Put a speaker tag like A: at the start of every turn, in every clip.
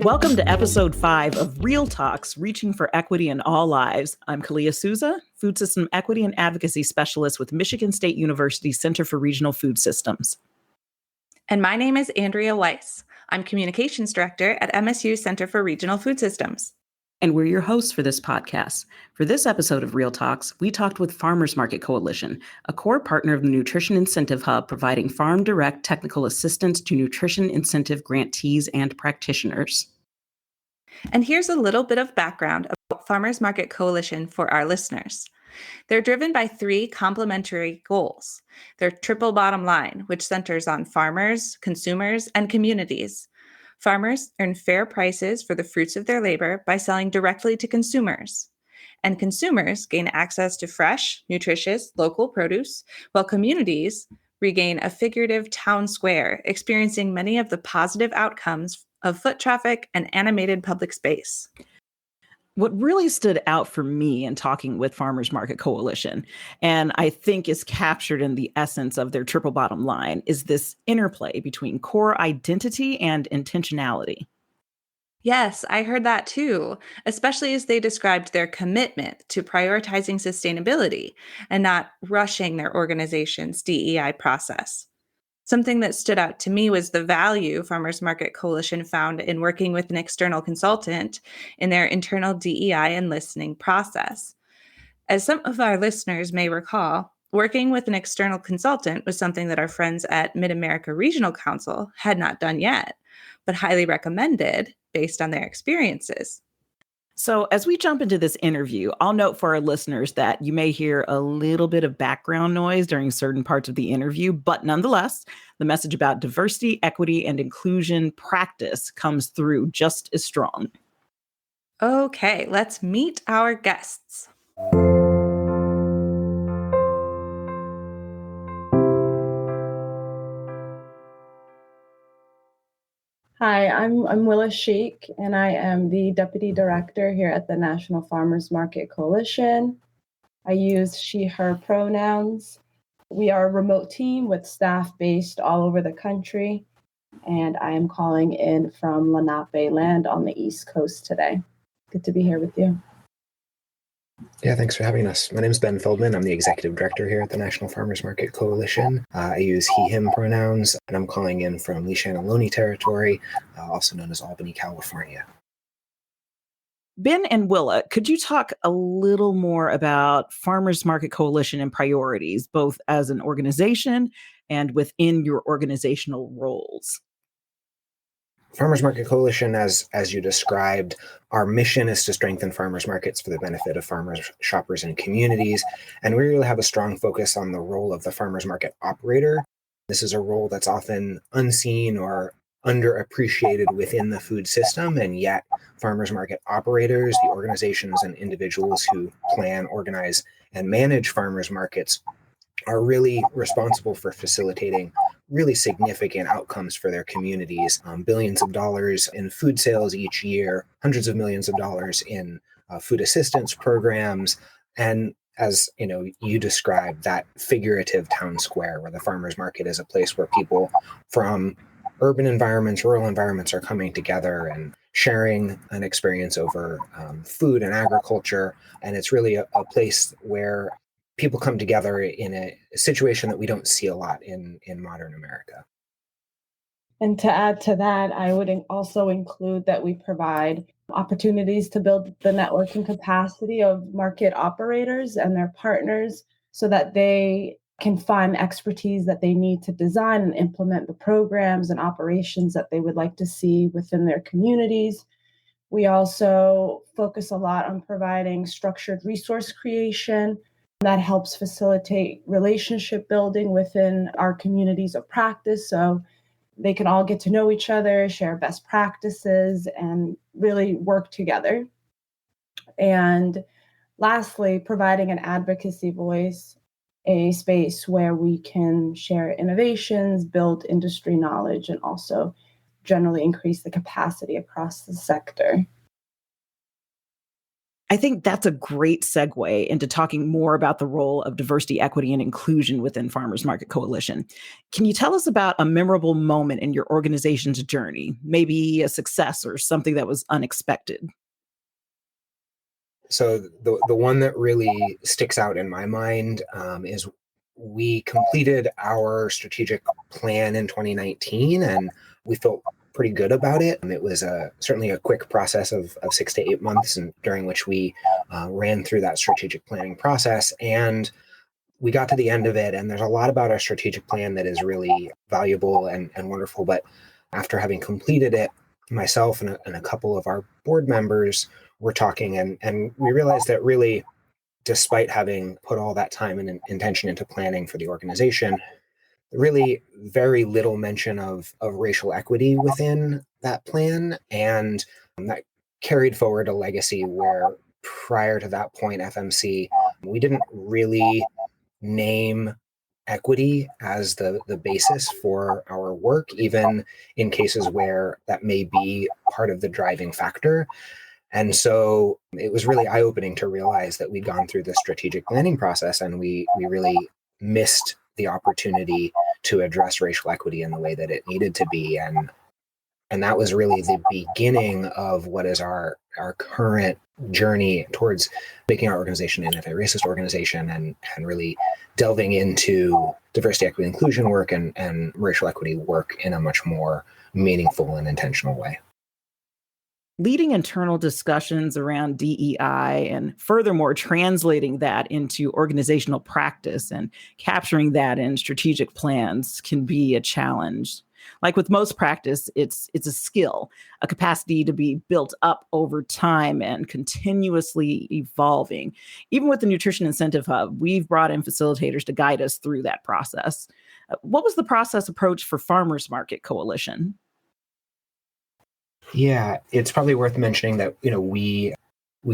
A: Welcome to episode 5 of Real Talks, Reaching for Equity in All Lives. I'm Kalia Souza, Food System Equity and Advocacy Specialist with Michigan State University Center for Regional Food Systems.
B: And my name is Andrea Weiss. I'm Communications Director at MSU Center for Regional Food Systems.
A: And we're your hosts for this podcast. For this episode of Real Talks, we talked with Farmers Market Coalition, a core partner of the Nutrition Incentive Hub, providing farm direct technical assistance to nutrition incentive grantees and practitioners.
B: And here's a little bit of background about Farmers Market Coalition for our listeners. They're driven by 3 complementary goals. Their triple bottom line, which centers on farmers, consumers, and communities. Farmers earn fair prices for the fruits of their labor by selling directly to consumers. And consumers gain access to fresh, nutritious, local produce, while communities regain a figurative town square, experiencing many of the positive outcomes of foot traffic and animated public space.
A: What really stood out for me in talking with Farmers Market Coalition, and I think is captured in the essence of their triple bottom line, is this interplay between core identity and intentionality.
B: Yes, I heard that too, especially as they described their commitment to prioritizing sustainability and not rushing their organization's DEI process. Something that stood out to me was the value Farmers Market Coalition found in working with an external consultant in their internal DEI and listening process. As some of our listeners may recall, working with an external consultant was something that our friends at Mid-America Regional Council had not done yet, but highly recommended based on their experiences.
A: So as we jump into this interview, I'll note for our listeners that you may hear a little bit of background noise during certain parts of the interview, but nonetheless, the message about diversity, equity, and inclusion practice comes through just as strong.
B: Okay, let's meet our guests.
C: Hi, I'm Willa Sheikh, and I am the Deputy Director here at the National Farmers Market Coalition. I use she, her pronouns. We are a remote team with staff based all over the country, and I am calling in from Lenape land on the East Coast today. Good to be here with you.
D: Yeah, thanks for having us. My name is Ben Feldman. I'm the Executive Director here at the National Farmers Market Coalition. I use he, him pronouns, and I'm calling in from Leash-Analone Territory, also known as Albany, California.
A: Ben and Willa, could you talk a little more about Farmers Market Coalition and priorities, both as an organization and within your organizational roles?
D: Farmers Market Coalition, as you described, our mission is to strengthen farmers markets for the benefit of farmers, shoppers, and communities. And we really have a strong focus on the role of the farmers market operator. This is a role that's often unseen or underappreciated within the food system, and yet farmers market operators, the organizations and individuals who plan, organize, and manage farmers markets are really responsible for facilitating really significant outcomes for their communities. Billions of dollars in food sales each year, hundreds of millions of dollars in food assistance programs, and as you described, that figurative town square where the farmers market is a place where people from urban environments, rural environments are coming together and sharing an experience over food and agriculture. And it's really a place where people come together in a situation that we don't see a lot in modern America.
C: And to add to that, I would also include that we provide opportunities to build the network and capacity of market operators and their partners so that they can find expertise that they need to design and implement the programs and operations that they would like to see within their communities. We also focus a lot on providing structured resource creation that helps facilitate relationship building within our communities of practice. So they can all get to know each other, share best practices, and really work together. And lastly, providing an advocacy voice, a space where we can share innovations, build industry knowledge, and also generally increase the capacity across the sector.
A: I think that's a great segue into talking more about the role of diversity, equity, and inclusion within Farmers Market Coalition. Can you tell us about a memorable moment in your organization's journey, maybe a success or something that was unexpected?
D: So the one that really sticks out in my mind is we completed our strategic plan in 2019, and we felt pretty good about it. And it was certainly a quick process of 6 to 8 months, and during which we ran through that strategic planning process. And we got to the end of it, and there's a lot about our strategic plan that is really valuable and wonderful. But after having completed it, myself and a couple of our board members were talking, and we realized that really, despite having put all that time and intention into planning for the organization, really very little mention of racial equity within that plan. And that carried forward a legacy where prior to that point, FMC, we didn't really name equity as the basis for our work, even in cases where that may be part of the driving factor. And so it was really eye-opening to realize that we'd gone through the strategic planning process and we really missed the opportunity to address racial equity in the way that it needed to be. And that was really the beginning of what is our current journey towards making our organization an anti-racist organization and really delving into diversity, equity, inclusion work and racial equity work in a much more meaningful and intentional way.
A: Leading internal discussions around DEI and furthermore translating that into organizational practice and capturing that in strategic plans can be a challenge. Like with most practice, it's a skill, a capacity to be built up over time and continuously evolving. Even with the Nutrition Incentive Hub, we've brought in facilitators to guide us through that process. What was the process approach for Farmers Market Coalition?
D: Yeah, it's probably worth mentioning that we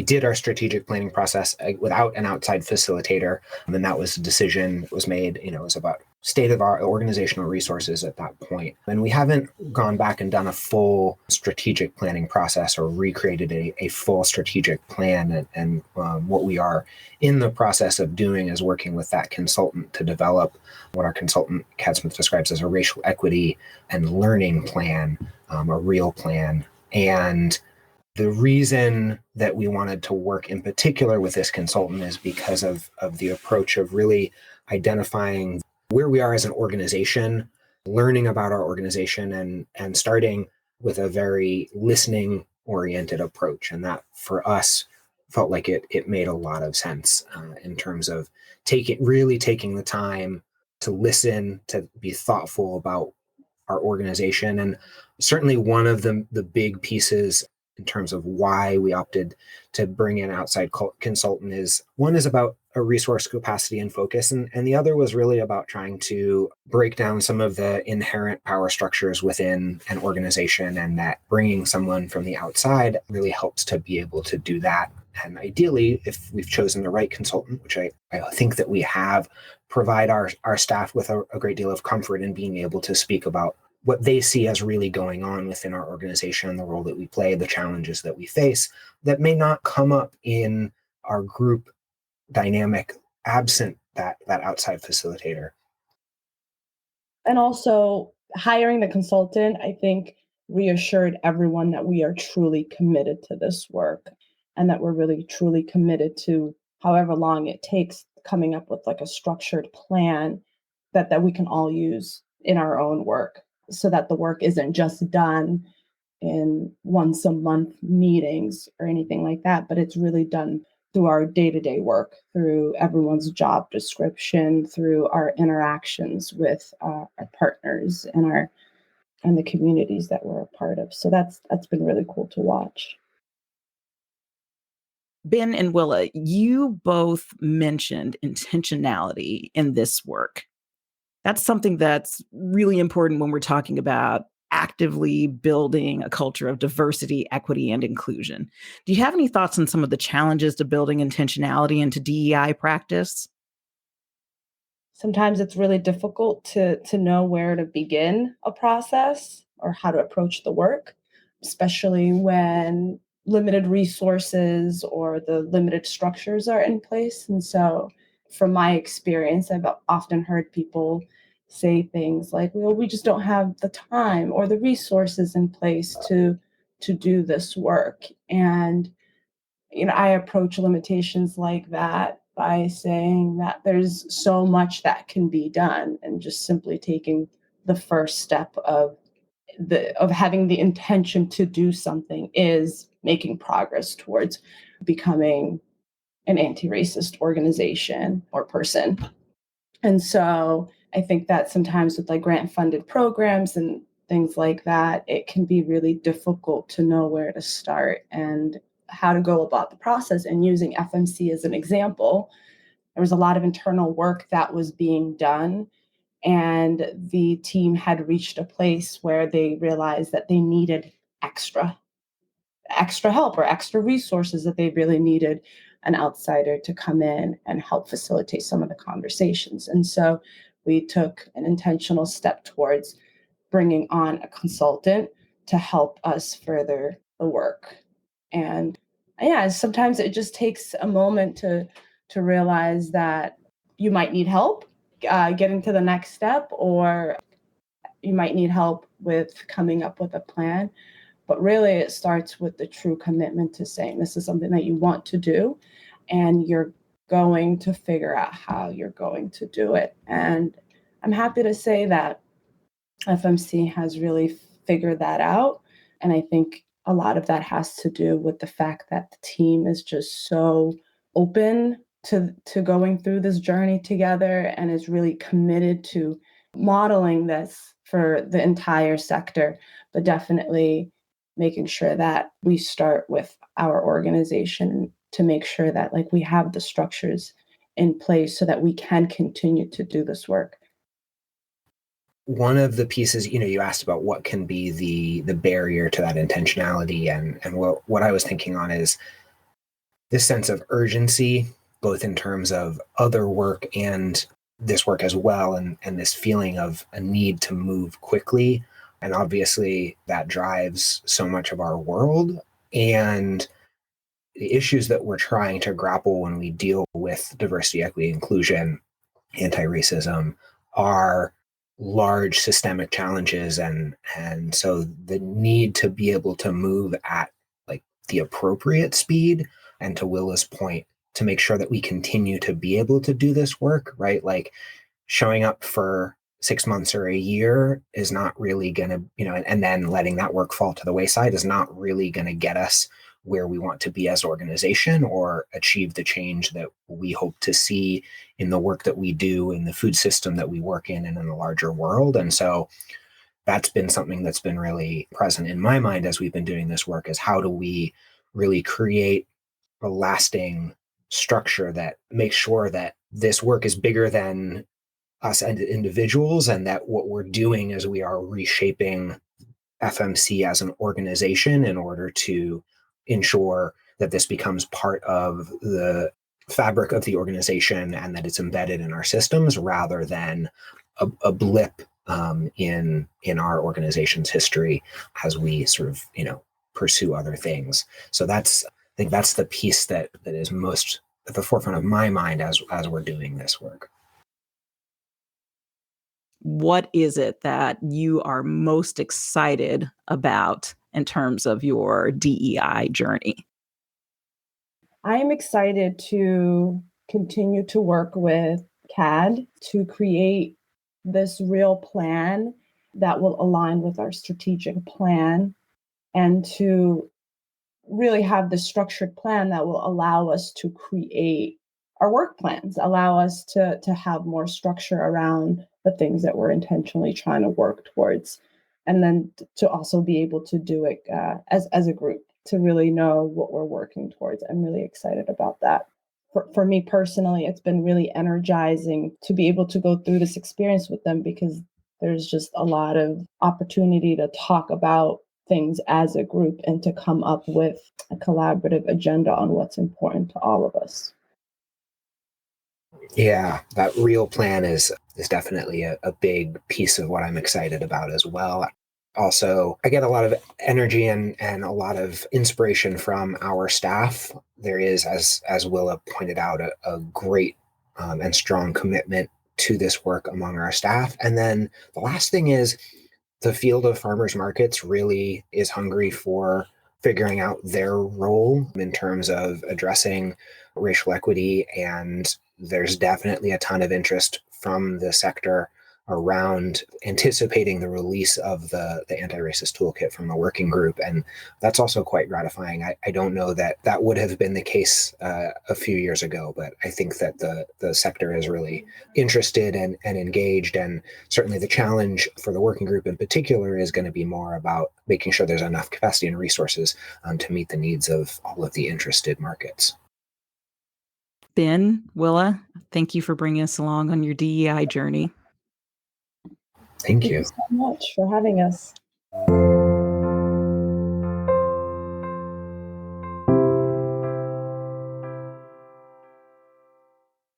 D: did our strategic planning process without an outside facilitator, and that was a decision that was made. It was about state of our organizational resources at that point, and we haven't gone back and done a full strategic planning process or recreated a full strategic plan. And what we are in the process of doing is working with that consultant to develop what our consultant Kat Smith describes as a racial equity and learning plan, a real plan. And the reason that we wanted to work in particular with this consultant is because of the approach of really identifying where we are as an organization, learning about our organization, and starting with a very listening oriented approach. And that for us felt like it made a lot of sense in terms of really taking the time to listen, to be thoughtful about our organization. And certainly one of the big pieces in terms of why we opted to bring in outside consultant is one is about a resource capacity and focus, and the other was really about trying to break down some of the inherent power structures within an organization, and that bringing someone from the outside really helps to be able to do that. And ideally, if we've chosen the right consultant, which I think that we have, provide our staff with a great deal of comfort in being able to speak about what they see as really going on within our organization, the role that we play, the challenges that we face that may not come up in our group dynamic absent that outside facilitator.
C: And also hiring the consultant, I think, reassured everyone that we are truly committed to this work and that we're really truly committed to however long it takes coming up with like a structured plan that we can all use in our own work, so that the work isn't just done in once a month meetings or anything like that, but it's really done through our day-to-day work, through everyone's job description, through our interactions with our partners and the communities that we're a part of. So that's been really cool to watch.
A: Ben and Willa, you both mentioned intentionality in this work. That's something that's really important when we're talking about actively building a culture of diversity, equity, and inclusion. Do you have any thoughts on some of the challenges to building intentionality into DEI practice?
C: Sometimes it's really difficult to know where to begin a process or how to approach the work, especially when limited resources or the limited structures are in place. And so from my experience, I've often heard people say things like, well, we just don't have the time or the resources in place to do this work. And I approach limitations like that by saying that there's so much that can be done, and just simply taking the first step of having the intention to do something is making progress towards becoming an anti-racist organization or person. And so I think that sometimes with like grant funded programs and things like that, it can be really difficult to know where to start and how to go about the process. And using FMC as an example, there was a lot of internal work that was being done, and the team had reached a place where they realized that they needed extra help or extra resources, that they really needed an outsider to come in and help facilitate some of the conversations. And so we took an intentional step towards bringing on a consultant to help us further the work. And yeah, sometimes it just takes a moment to realize that you might need help getting to the next step, or you might need help with coming up with a plan. But really, it starts with the true commitment to saying this is something that you want to do, and you're going to figure out how you're going to do it. And I'm happy to say that FMC has really figured that out. And I think a lot of that has to do with the fact that the team is just so open to going through this journey together, and is really committed to modeling this for the entire sector, but definitely making sure that we start with our organization to make sure that like we have the structures in place so that we can continue to do this work.
D: One of the pieces, you asked about what can be the barrier to that intentionality, and what I was thinking on is this sense of urgency, both in terms of other work and this work as well, and this feeling of a need to move quickly. And obviously that drives so much of our world, and the issues that we're trying to grapple when we deal with diversity, equity, inclusion, anti-racism are large systemic challenges. And so the need to be able to move at like the appropriate speed, and to Willa's point, to make sure that we continue to be able to do this work, right? Like showing up for 6 months or a year is not really going to, and then letting that work fall to the wayside is not really going to get us where we want to be as an organization, or achieve the change that we hope to see in the work that we do, in the food system that we work in, and in the larger world. And so that's been something that's been really present in my mind as we've been doing this work, is how do we really create a lasting structure that makes sure that this work is bigger than us and individuals, and that what we're doing is we are reshaping FMC as an organization in order to ensure that this becomes part of the fabric of the organization, and that it's embedded in our systems rather than a blip in our organization's history as we sort of pursue other things. So I think that's the piece that is most at the forefront of my mind as we're doing this work.
A: What is it that you are most excited about in terms of your DEI journey?
C: I am excited to continue to work with CAD to create this real plan that will align with our strategic plan, and to really have the structured plan that will allow us to create our work plans, allow us to have more structure around the things that we're intentionally trying to work towards, and then to also be able to do it as a group, to really know what we're working towards. I'm really excited about that. For me personally, it's been really energizing to be able to go through this experience with them, because there's just a lot of opportunity to talk about things as a group and to come up with a collaborative agenda on what's important to all of us.
D: Yeah, that real plan is definitely a big piece of what I'm excited about as well. Also, I get a lot of energy and a lot of inspiration from our staff. There is, as Willa pointed out, a great and strong commitment to this work among our staff. And then the last thing is the field of farmers markets really is hungry for figuring out their role in terms of addressing racial equity. And there's definitely a ton of interest from the sector around anticipating the release of the anti-racist toolkit from the working group. And that's also quite gratifying. I don't know that that would have been the case a few years ago, but I think that the sector is really interested and engaged. And certainly the challenge for the working group in particular is going to be more about making sure there's enough capacity and resources to meet the needs of all of the interested markets.
A: Ben, Willa, thank you for bringing us along on your DEI journey.
D: Thank you
C: so much for having us.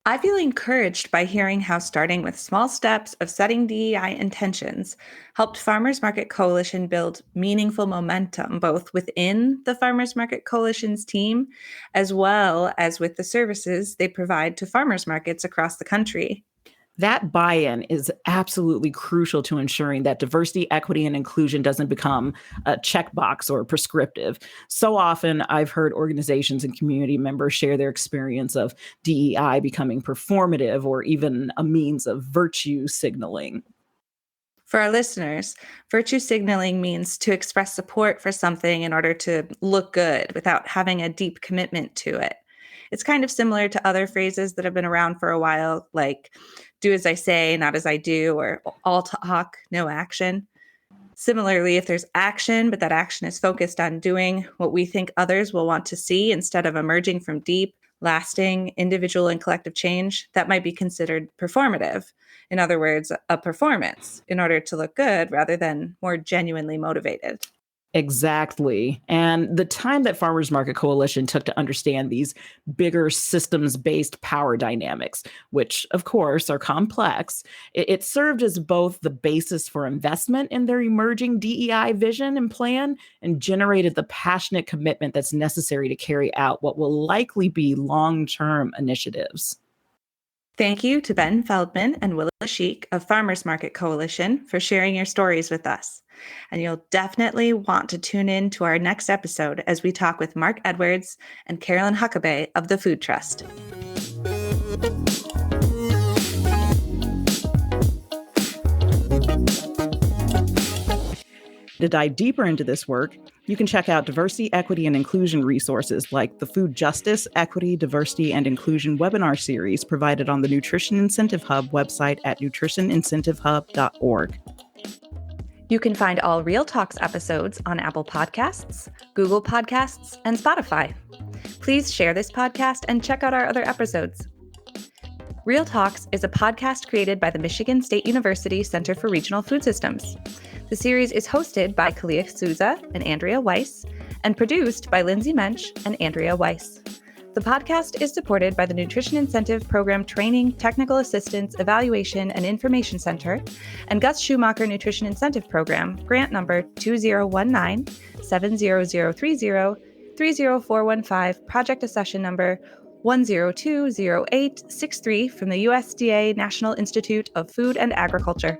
B: I feel encouraged by hearing how starting with small steps of setting DEI intentions helped Farmers Market Coalition build meaningful momentum, both within the Farmers Market Coalition's team, as well as with the services they provide to farmers markets across the country.
A: That buy-in is absolutely crucial to ensuring that diversity, equity, and inclusion doesn't become a checkbox or prescriptive. So often I've heard organizations and community members share their experience of DEI becoming performative or even a means of virtue signaling.
B: For our listeners, virtue signaling means to express support for something in order to look good without having a deep commitment to it. It's kind of similar to other phrases that have been around for a while, like do as I say, not as I do, or all talk, no action. Similarly, if there's action, but that action is focused on doing what we think others will want to see instead of emerging from deep, lasting individual and collective change, that might be considered performative. In other words, a performance in order to look good rather than more genuinely motivated.
A: Exactly. And the time that Farmers Market Coalition took to understand these bigger systems-based power dynamics, which of course are complex, it served as both the basis for investment in their emerging DEI vision and plan and generated the passionate commitment that's necessary to carry out what will likely be long-term initiatives.
B: Thank you to Ben Feldman and Willa Sheik of Farmers Market Coalition for sharing your stories with us. And you'll definitely want to tune in to our next episode as we talk with Mark Edwards and Carolyn Huckabee of the Food Trust.
A: To dive deeper into this work, you can check out diversity, equity, and inclusion resources like the Food Justice, Equity, Diversity, and Inclusion webinar series provided on the Nutrition Incentive Hub website at nutritionincentivehub.org.
B: You can find all Real Talks episodes on Apple Podcasts, Google Podcasts, and Spotify. Please share this podcast and check out our other episodes. Real Talks is a podcast created by the Michigan State University Center for Regional Food Systems. The series is hosted by Kalia Souza and Andrea Weiss and produced by Lindsay Mensch and Andrea Weiss. The podcast is supported by the Nutrition Incentive Program Training, Technical Assistance, Evaluation, and Information Center and Gus Schumacher Nutrition Incentive Program, grant number 2019-70030-30415, project accession number 1020863 from the USDA National Institute of Food and Agriculture.